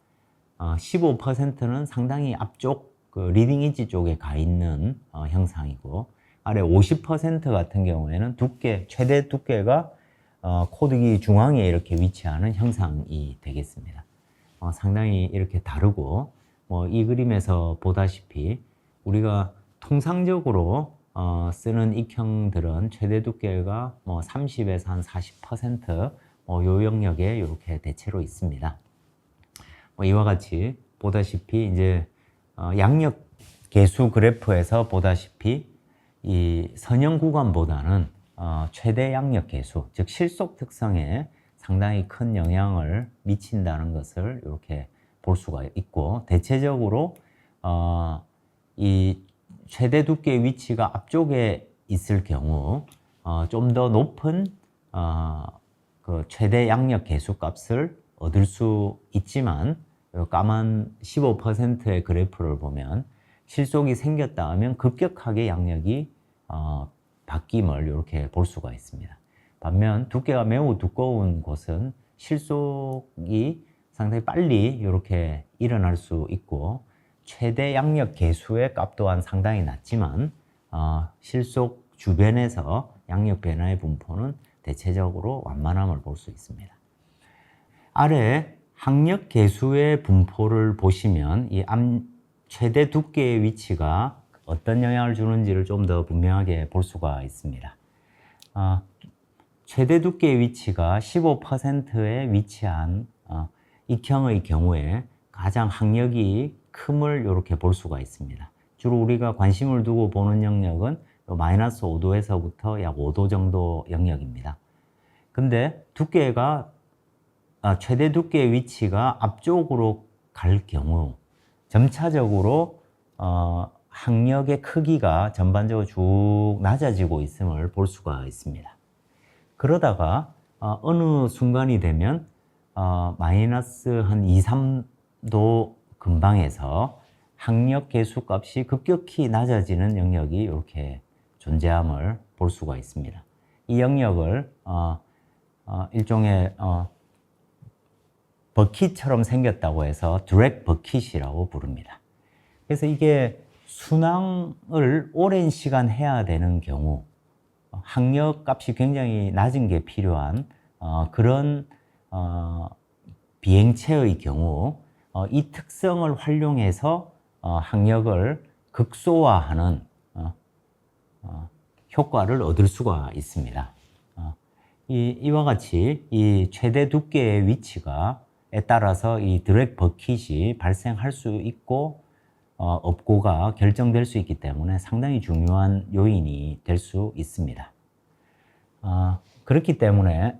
15%는 상당히 앞쪽 리딩 엣지 쪽에 가 있는 형상이고 아래 50% 같은 경우에는 최대 두께가 코드기 중앙에 이렇게 위치하는 형상이 되겠습니다. 상당히 이렇게 다르고 이 그림에서 보다시피 우리가 통상적으로 쓰는 익형들은 최대 두께가 30에서 한 40% 요 영역에 이렇게 대체로 있습니다. 이와 같이 보다시피 이제 양력 계수 그래프에서 보다시피 이 선형 구간보다는 최대 양력 계수, 즉 실속 특성에 상당히 큰 영향을 미친다는 것을 이렇게 볼 수가 있고 대체적으로 이 최대 두께의 위치가 앞쪽에 있을 경우 좀 더 높은 그 최대 양력 계수 값을 얻을 수 있지만, 까만 15%의 그래프를 보면 실속이 생겼다 하면 급격하게 양력이 바뀜을 이렇게 볼 수가 있습니다. 반면 두께가 매우 두꺼운 곳은 실속이 상당히 빨리 이렇게 일어날 수 있고, 최대 양력 계수의 값 또한 상당히 낮지만 실속 주변에서 양력 변화의 분포는 대체적으로 완만함을 볼 수 있습니다. 아래 학력 계수의 분포를 보시면 이 최대 두께의 위치가 어떤 영향을 주는지를 좀 더 분명하게 볼 수가 있습니다. 최대 두께의 위치가 15%에 위치한 익형의 경우에 가장 학력이 큼을 이렇게 볼 수가 있습니다. 주로 우리가 관심을 두고 보는 영역은 마이너스 5도에서부터 약 5도 정도 영역입니다. 근데 두께가 최대 두께의 위치가 앞쪽으로 갈 경우 점차적으로 학력의 크기가 전반적으로 쭉 낮아지고 있음을 볼 수가 있습니다. 그러다가 어느 순간이 되면 마이너스 한 2, 3도 근방에서 학력 계수 값이 급격히 낮아지는 영역이 이렇게 존재함을 볼 수가 있습니다. 이 영역을 일종의 버킷처럼 생겼다고 해서 드랙 버킷이라고 부릅니다. 그래서 이게 순항을 오랜 시간 해야 되는 경우 학력 값이 굉장히 낮은 게 필요한 그런 비행체의 경우 이 특성을 활용해서 학력을 극소화하는 효과를 얻을 수가 있습니다. 이와 같이 이 최대 두께의 위치가에 따라서 이 드랙 버킷이 발생할 수 있고 없고가 결정될 수 있기 때문에 상당히 중요한 요인이 될 수 있습니다. 그렇기 때문에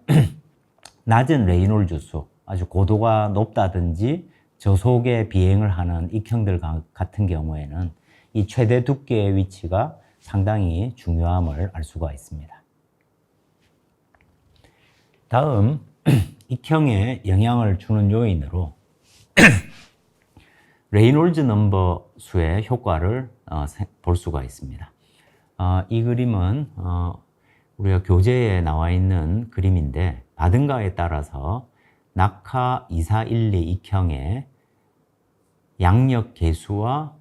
낮은 레이놀즈 수, 아주 고도가 높다든지 저속의 비행을 하는 익형들 같은 경우에는 이 최대 두께의 위치가 상당히 중요함을 알 수가 있습니다. 다음, 익형에 영향을 주는 요인으로 레이놀즈 넘버 수의 효과를 볼 수가 있습니다. 이 그림은 우리가 교재에 나와 있는 그림인데 받은가에 따라서 낙하 2412 익형의 양력 계수와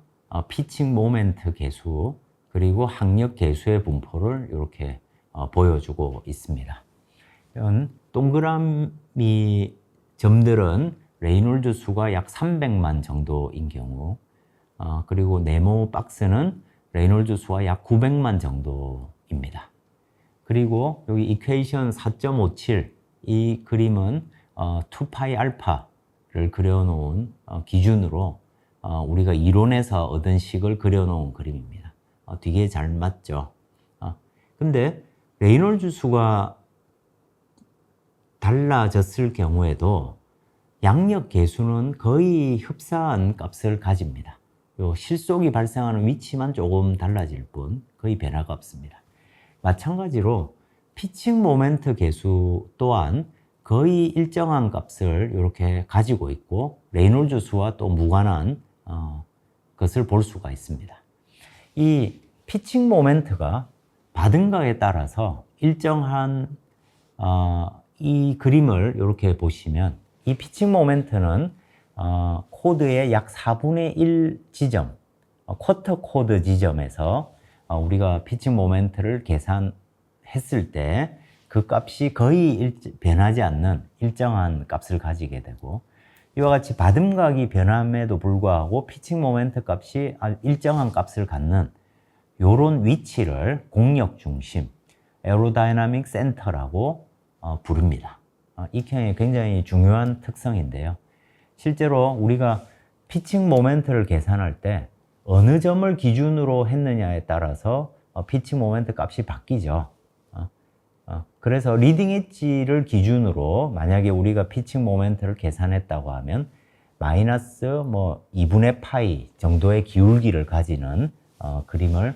피칭 모멘트 계수 그리고 학력 계수의 분포를 이렇게 보여주고 있습니다. 이런 동그라미 점들은 레이놀즈 수가 약 300만 정도인 경우, 그리고 네모 박스는 레이놀즈 수가 약 900만 정도입니다. 그리고 여기 이퀘이션 4.57, 이 그림은 2파이 알파를 그려놓은 기준으로 우리가 이론에서 얻은 식을 그려놓은 그림입니다. 되게 잘 맞죠? 근데 레이놀즈 수가 달라졌을 경우에도 양력 계수는 거의 흡사한 값을 가집니다. 요 실속이 발생하는 위치만 조금 달라질 뿐 거의 변화가 없습니다. 마찬가지로 피칭 모멘트 계수 또한 거의 일정한 값을 이렇게 가지고 있고 레이놀즈 수와 또 무관한 것을 볼 수가 있습니다. 이 피칭 모멘트가 받은가에 따라서 일정한 이 그림을 이렇게 보시면 이 피칭 모멘트는 코드의 약 4분의 1 지점, 쿼터 코드 지점에서 우리가 피칭 모멘트를 계산했을 때 그 값이 거의 변하지 않는 일정한 값을 가지게 되고, 이와 같이 받음각이 변함에도 불구하고 피칭 모멘트 값이 일정한 값을 갖는 이런 위치를 공력 중심, 에어로다이나믹 센터라고 부릅니다. 익형의 굉장히 중요한 특성인데요. 실제로 우리가 피칭 모멘트를 계산할 때 어느 점을 기준으로 했느냐에 따라서 피칭 모멘트 값이 바뀌죠. 그래서 리딩 엣지를 기준으로 만약에 우리가 피칭 모멘트를 계산했다고 하면 마이너스 2분의 파이 정도의 기울기를 가지는 그림을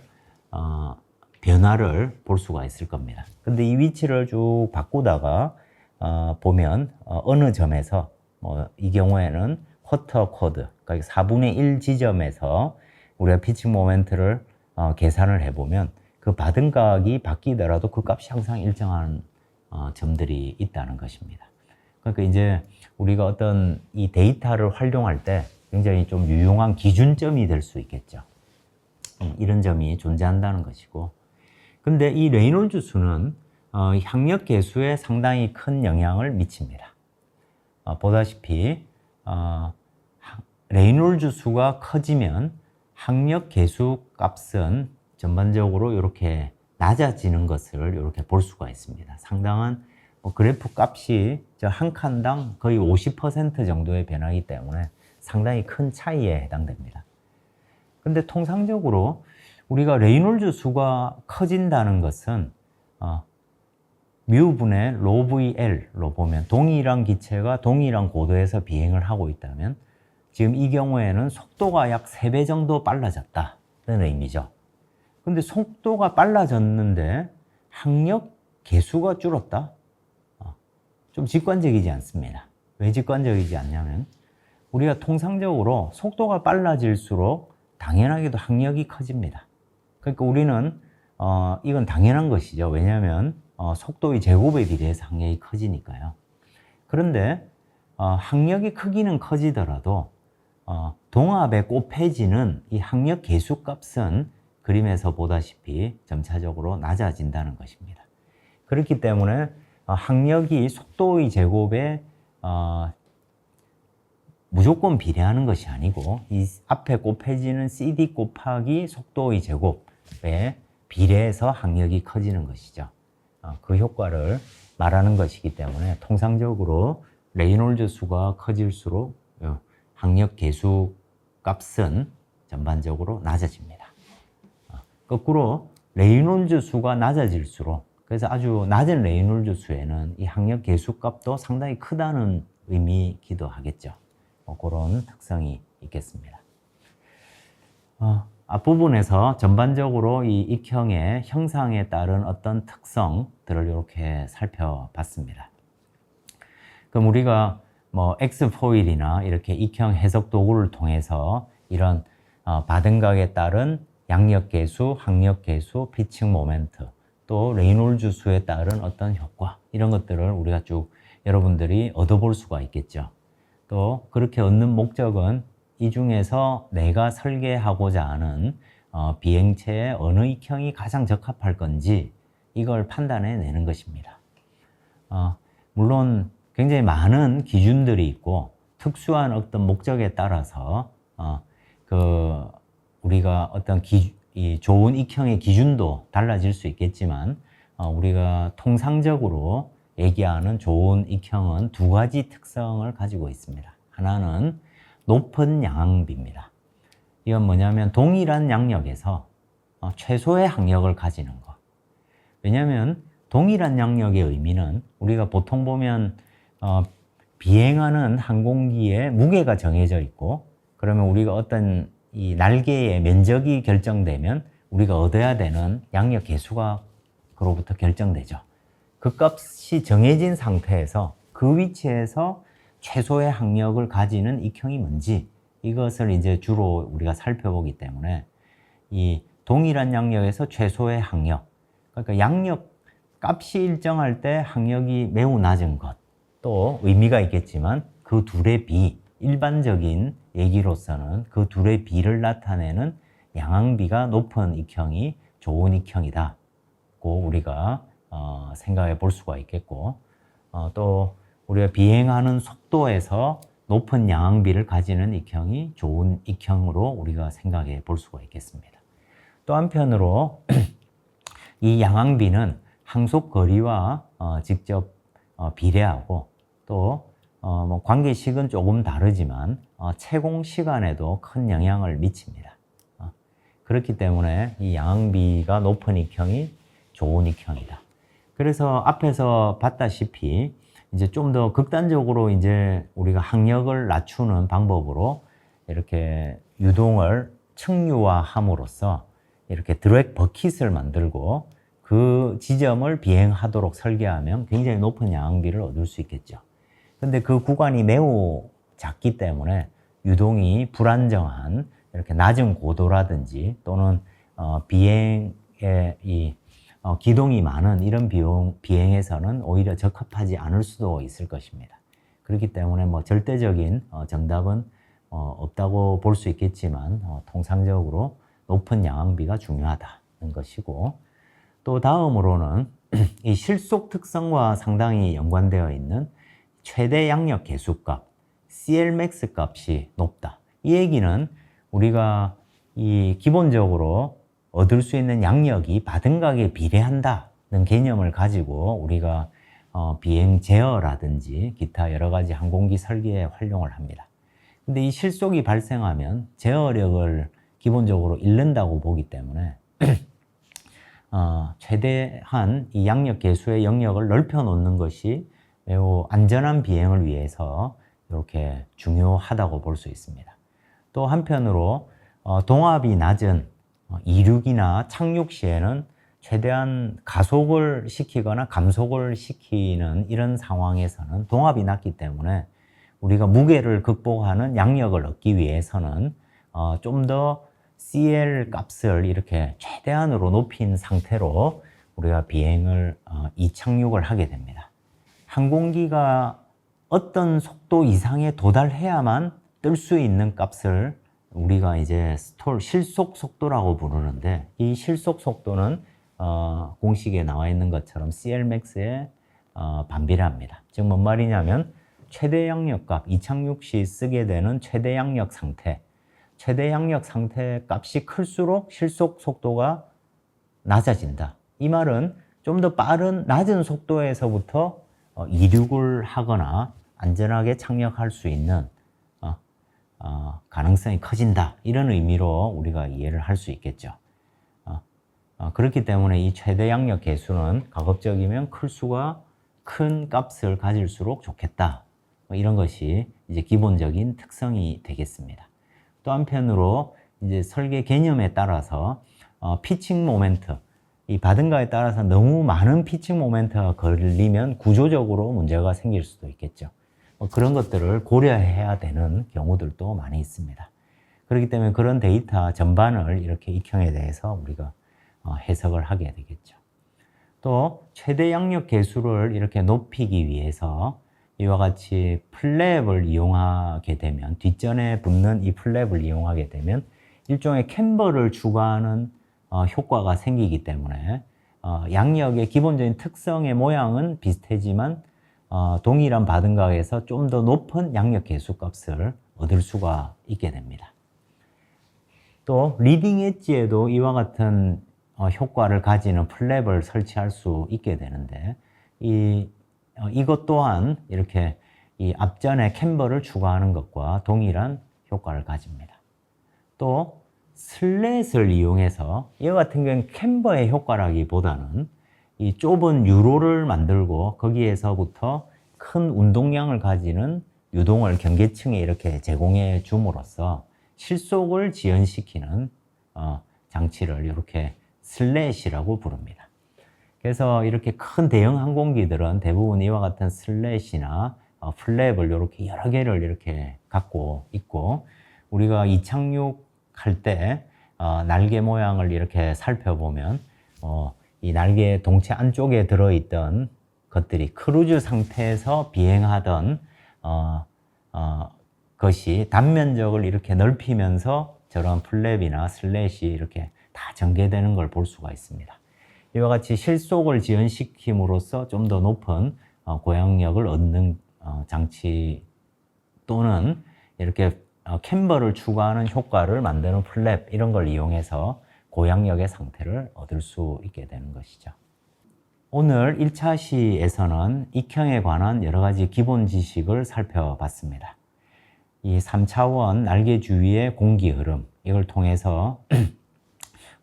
변화를 볼 수가 있을 겁니다. 근데 이 위치를 쭉 바꾸다가 보면 어느 점에서 이 경우에는 쿼터 코드, 그러니까 4분의 1 지점에서 우리가 피칭 모멘트를 계산을 해보면 그 받은 값이 바뀌더라도 그 값이 항상 일정한 점들이 있다는 것입니다. 그러니까 이제 우리가 어떤 이 데이터를 활용할 때 굉장히 좀 유용한 기준점이 될 수 있겠죠. 이런 점이 존재한다는 것이고, 근데 이 레이놀즈 수는 학력 계수에 상당히 큰 영향을 미칩니다. 보다시피 레이놀즈 수가 커지면 학력 계수 값은 전반적으로 이렇게 낮아지는 것을 이렇게 볼 수가 있습니다. 상당한 그래프 값이 한 칸당 거의 50% 정도의 변화이기 때문에 상당히 큰 차이에 해당됩니다. 근데 통상적으로 우리가 레이놀즈 수가 커진다는 것은 뮤분의 로 VL로 보면 동일한 기체가 동일한 고도에서 비행을 하고 있다면 지금 이 경우에는 속도가 약 3배 정도 빨라졌다는 의미죠. 근데 속도가 빨라졌는데 학력 계수가 줄었다? 좀 직관적이지 않습니다. 왜 직관적이지 않냐면 우리가 통상적으로 속도가 빨라질수록 당연하게도 학력이 커집니다. 그러니까 우리는 이건 당연한 것이죠. 왜냐하면 속도의 제곱에 비례해서 학력이 커지니까요. 그런데 학력이 크기는 커지더라도 동압에 곱해지는 이 학력 계수값은 그림에서 보다시피 점차적으로 낮아진다는 것입니다. 그렇기 때문에 학력이 속도의 제곱에 무조건 비례하는 것이 아니고 이 앞에 곱해지는 CD 곱하기 속도의 제곱에 비례해서 학력이 커지는 것이죠. 그 효과를 말하는 것이기 때문에 통상적으로 레이놀즈 수가 커질수록 학력 계수 값은 전반적으로 낮아집니다. 거꾸로 레이놀즈 수가 낮아질수록, 그래서 아주 낮은 레이놀즈 수에는 이 학력 계수 값도 상당히 크다는 의미이기도 하겠죠. 그런 특성이 있겠습니다. 앞부분에서 전반적으로 이 익형의 형상에 따른 어떤 특성들을 이렇게 살펴봤습니다. 그럼 우리가 X포일이나 이렇게 익형 해석 도구를 통해서 이런 받은 값에 따른 양력 계수, 학력 계수, 피칭 모멘트, 또 레이놀즈 수에 따른 어떤 효과, 이런 것들을 우리가 쭉 여러분들이 얻어볼 수가 있겠죠. 또 그렇게 얻는 목적은 이 중에서 내가 설계하고자 하는 비행체의 어느 익형이 가장 적합할 건지 이걸 판단해 내는 것입니다. 물론 굉장히 많은 기준들이 있고 특수한 어떤 목적에 따라서 우리가 어떤 이 좋은 익형의 기준도 달라질 수 있겠지만 우리가 통상적으로 얘기하는 좋은 익형은 두 가지 특성을 가지고 있습니다. 하나는 높은 양항비입니다. 이건 뭐냐면 동일한 양력에서 최소의 학력을 가지는 것. 왜냐하면 동일한 양력의 의미는 우리가 보통 보면 비행하는 항공기의 무게가 정해져 있고, 그러면 우리가 어떤 이 날개의 면적이 결정되면 우리가 얻어야 되는 양력 계수가 그로부터 결정되죠. 그 값이 정해진 상태에서 그 위치에서 최소의 학력을 가지는 익형이 뭔지 이것을 이제 주로 우리가 살펴보기 때문에 이 동일한 양력에서 최소의 학력, 그러니까 양력 값이 일정할 때 학력이 매우 낮은 것, 또 의미가 있겠지만 그 둘의 비, 일반적인 얘기로서는 그 둘의 비를 나타내는 양항비가 높은 익형이 좋은 익형이다고 우리가 생각해 볼 수가 있겠고, 또 우리가 비행하는 속도에서 높은 양항비를 가지는 익형이 좋은 익형으로 우리가 생각해 볼 수가 있겠습니다. 또 한편으로 이 양항비는 항속 거리와 직접 비례하고, 또 관계식은 조금 다르지만 채공 시간에도 큰 영향을 미칩니다. 그렇기 때문에 이 양항비가 높은 익형이 좋은 익형이다. 그래서 앞에서 봤다시피 이제 좀 더 극단적으로 이제 우리가 학력을 낮추는 방법으로 이렇게 유동을 측류화함으로써 이렇게 드랙 버킷을 만들고 그 지점을 비행하도록 설계하면 굉장히 높은 양항비를 얻을 수 있겠죠. 근데 그 구간이 매우 작기 때문에 유동이 불안정한 이렇게 낮은 고도라든지 또는 비행의 기동이 많은 이런 비행에서는 오히려 적합하지 않을 수도 있을 것입니다. 그렇기 때문에 뭐 절대적인 정답은 없다고 볼 수 있겠지만 통상적으로 높은 양항비가 중요하다는 것이고, 또 다음으로는 이 실속 특성과 상당히 연관되어 있는 최대 양력 계수값 CLmax 값이 높다. 이 얘기는 우리가 이 기본적으로 얻을 수 있는 양력이 받은 값에 비례한다는 개념을 가지고 우리가 비행 제어라든지 기타 여러 가지 항공기 설계에 활용을 합니다. 근데 이 실속이 발생하면 제어력을 기본적으로 잃는다고 보기 때문에 최대한 이 양력 계수의 영역을 넓혀 놓는 것이 매우 안전한 비행을 위해서 이렇게 중요하다고 볼 수 있습니다. 또 한편으로 동압이 낮은 이륙이나 착륙 시에는 최대한 가속을 시키거나 감속을 시키는 이런 상황에서는 동압이 낮기 때문에 우리가 무게를 극복하는 양력을 얻기 위해서는 좀 더 CL 값을 이렇게 최대한으로 높인 상태로 우리가 비행을 이착륙을 하게 됩니다. 항공기가 어떤 속도 이상에 도달해야만 뜰 수 있는 값을 우리가 이제 실속 속도라고 부르는데, 이 실속 속도는 공식에 나와 있는 것처럼 CLmax에 반비례합니다. 즉 뭔 말이냐면 최대 양력값, 이착륙 시 쓰게 되는 최대 양력 상태, 최대 양력 상태 값이 클수록 실속 속도가 낮아진다. 이 말은 좀 더 빠른 낮은 속도에서부터 이륙을 하거나 안전하게 착륙할 수 있는 가능성이 커진다. 이런 의미로 우리가 이해를 할 수 있겠죠. 그렇기 때문에 이 최대 양력 계수는 가급적이면 클수가 큰 값을 가질수록 좋겠다. 이런 것이 이제 기본적인 특성이 되겠습니다. 또 한편으로 이제 설계 개념에 따라서 피칭 모멘트, 이 받은가에 따라서 너무 많은 피칭 모멘트가 걸리면 구조적으로 문제가 생길 수도 있겠죠. 그런 것들을 고려해야 되는 경우들도 많이 있습니다. 그렇기 때문에 그런 데이터 전반을 이렇게 익형에 대해서 우리가 해석을 하게 되겠죠. 또 최대 양력 계수를 이렇게 높이기 위해서 이와 같이 플랩을 이용하게 되면, 뒷전에 붙는 이 플랩을 이용하게 되면 일종의 캠버를 추가하는 효과가 생기기 때문에 양력의 기본적인 특성의 모양은 비슷하지만 동일한 받은가에서 좀 더 높은 양력 계수값을 얻을 수가 있게 됩니다. 또 리딩 엣지에도 이와 같은 효과를 가지는 플랩을 설치할 수 있게 되는데, 이것 또한 이렇게 이 앞전에 캠버를 추가하는 것과 동일한 효과를 가집니다. 또 슬랫을 이용해서, 이와 같은 경우는 캠버의 효과라기보다는 이 좁은 유로를 만들고 거기에서부터 큰 운동량을 가지는 유동을 경계층에 이렇게 제공해 줌으로써 실속을 지연시키는 장치를 이렇게 슬랫이라고 부릅니다. 그래서 이렇게 큰 대형 항공기들은 대부분 이와 같은 슬랫이나 플랩을 이렇게 여러 개를 이렇게 갖고 있고, 우리가 이착륙할 때 날개 모양을 이렇게 살펴보면 이 날개 동체 안쪽에 들어있던 것들이 크루즈 상태에서 비행하던 것이 단면적을 이렇게 넓히면서 저런 플랩이나 슬랫이 이렇게 다 전개되는 걸 볼 수가 있습니다. 이와 같이 실속을 지연시킴으로써 좀 더 높은 고양력을 얻는 장치, 또는 이렇게 캠버를 추가하는 효과를 만드는 플랩, 이런 걸 이용해서 고양력의 상태를 얻을 수 있게 되는 것이죠. 오늘 1차 시에서는 익형에 관한 여러 가지 기본 지식을 살펴봤습니다. 이 3차원 날개 주위의 공기 흐름, 이걸 통해서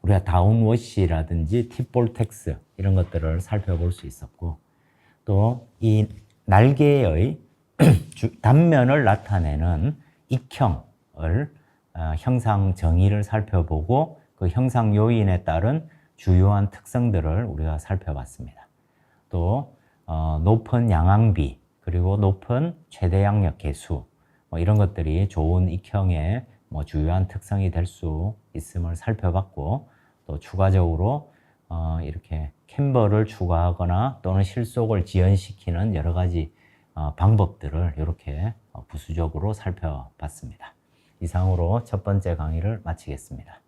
우리가 다운워시라든지 팁볼텍스 이런 것들을 살펴볼 수 있었고, 또 이 날개의 단면을 나타내는 익형을 형상 정의를 살펴보고 그 형상 요인에 따른 주요한 특성들을 우리가 살펴봤습니다. 또 높은 양항비 그리고 높은 최대 양력 계수 이런 것들이 좋은 익형의 주요한 특성이 될 수 있음을 살펴봤고, 또 추가적으로 이렇게 캠버를 추가하거나 또는 실속을 지연시키는 여러 가지 방법들을 이렇게 부수적으로 살펴봤습니다. 이상으로 첫 번째 강의를 마치겠습니다.